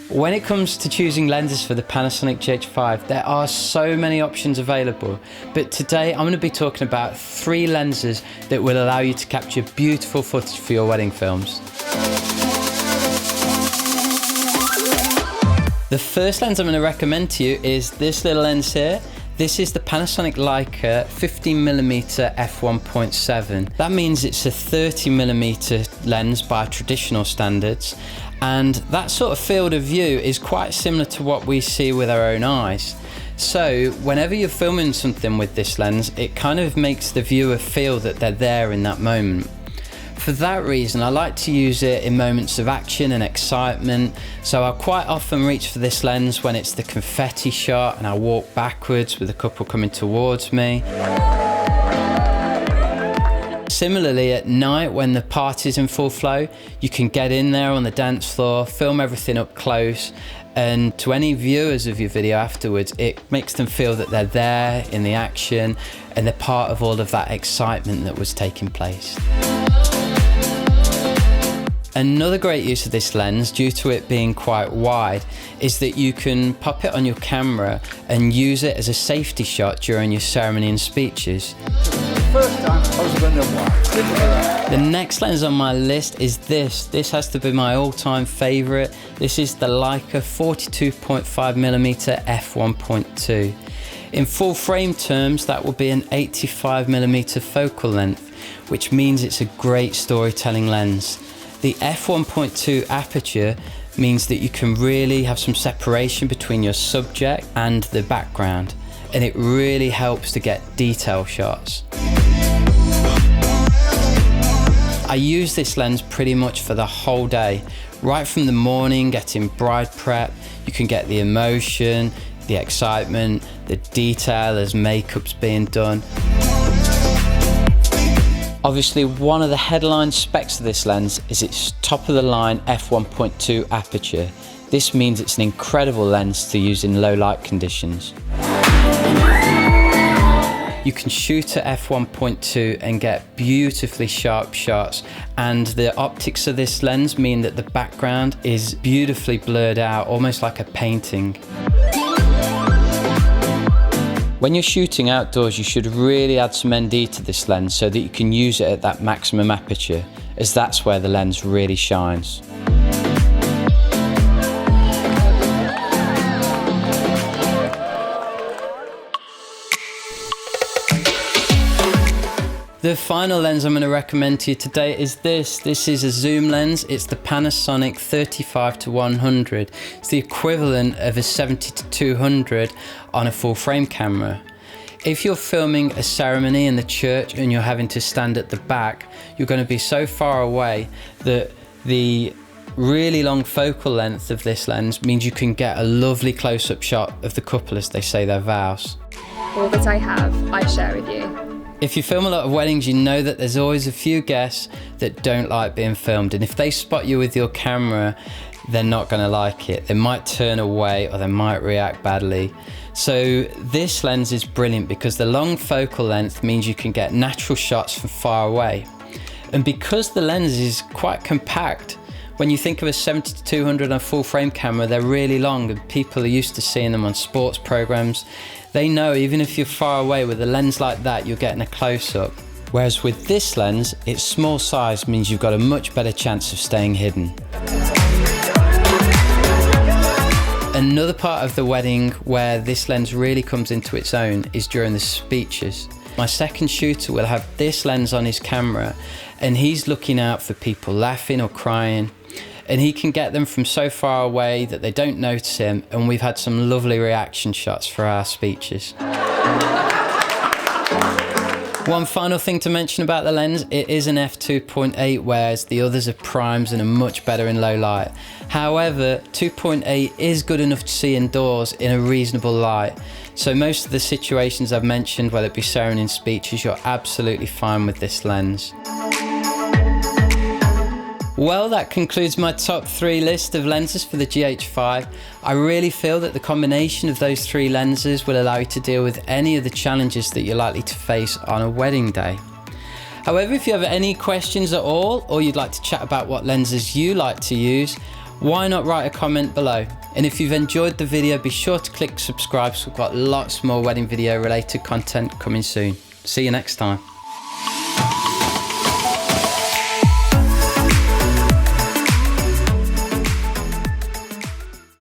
When it comes to choosing lenses for the Panasonic GH5, there are so many options available, but today I'm going to be talking about 3 lenses that will allow you to capture beautiful footage for your wedding films. The first lens I'm going to recommend to you is this little lens here. This is the Panasonic Leica 15mm f1.7. That means it's a 30mm lens by traditional standards, and that sort of field of view is quite similar to what we see with our own eyes. So whenever you're filming something with this lens, it kind of makes the viewer feel that they're there in that moment. For that reason, I like to use it in moments of action and excitement, so I'll quite often reach for this lens when it's the confetti shot and I walk backwards with a couple coming towards me. Similarly, at night when the party's in full flow, you can get in there on the dance floor, film everything up close, and to any viewers of your video afterwards, it makes them feel that they're there in the action and they're part of all of that excitement that was taking place. Another great use of this lens, due to it being quite wide, is that you can pop it on your camera and use it as a safety shot during your ceremony and speeches. The next lens on my list is this. This has to be my all-time favorite. This is the Leica 42.5mm f1.2. In full frame terms, that will be an 85mm focal length, which means it's a great storytelling lens. The f1.2 aperture means that you can really have some separation between your subject and the background, and it really helps to get detail shots. I use this lens pretty much for the whole day. Right from the morning, getting bride prep, you can get the emotion, the excitement, the detail as makeup's being done. Obviously, one of the headline specs of this lens is its top of the line f1.2 aperture. This means it's an incredible lens to use in low light conditions. You can shoot at f1.2 and get beautifully sharp shots, and the optics of this lens mean that the background is beautifully blurred out, almost like a painting. When you're shooting outdoors, you should really add some ND to this lens so that you can use it at that maximum aperture, as that's where the lens really shines. The final lens I'm going to recommend to you today is this. This is a zoom lens. It's the Panasonic 35-100. It's the equivalent of a 70-200 on a full frame camera. If you're filming a ceremony in the church and you're having to stand at the back, you're going to be so far away that the really long focal length of this lens means you can get a lovely close-up shot of the couple as they say their vows. All that I have, I share with you. If you film a lot of weddings, you know that there's always a few guests that don't like being filmed, and if they spot you with your camera, they're not going to like it. They might turn away or they might react badly. So this lens is brilliant because the long focal length means you can get natural shots from far away. And because the lens is quite compact, when you think of a 70-200 on a full frame camera, they're really long, and people are used to seeing them on sports programs. They know even if you're far away with a lens like that, you're getting a close-up. Whereas with this lens, its small size means you've got a much better chance of staying hidden. Another part of the wedding where this lens really comes into its own is during the speeches. My second shooter will have this lens on his camera, and he's looking out for people laughing or crying, and he can get them from so far away that they don't notice him, and we've had some lovely reaction shots for our speeches. One final thing to mention about the lens, it is an f2.8, whereas the others are primes and are much better in low light. However, 2.8 is good enough to see indoors in a reasonable light. So most of the situations I've mentioned, whether it be ceremony and speeches, you're absolutely fine with this lens. Well, that concludes my top 3 list of lenses for the GH5. I really feel that the combination of those 3 lenses will allow you to deal with any of the challenges that you're likely to face on a wedding day. However, if you have any questions at all, or you'd like to chat about what lenses you like to use, why not write a comment below? And if you've enjoyed the video, be sure to click subscribe, so we've got lots more wedding video related content coming soon. See you next time.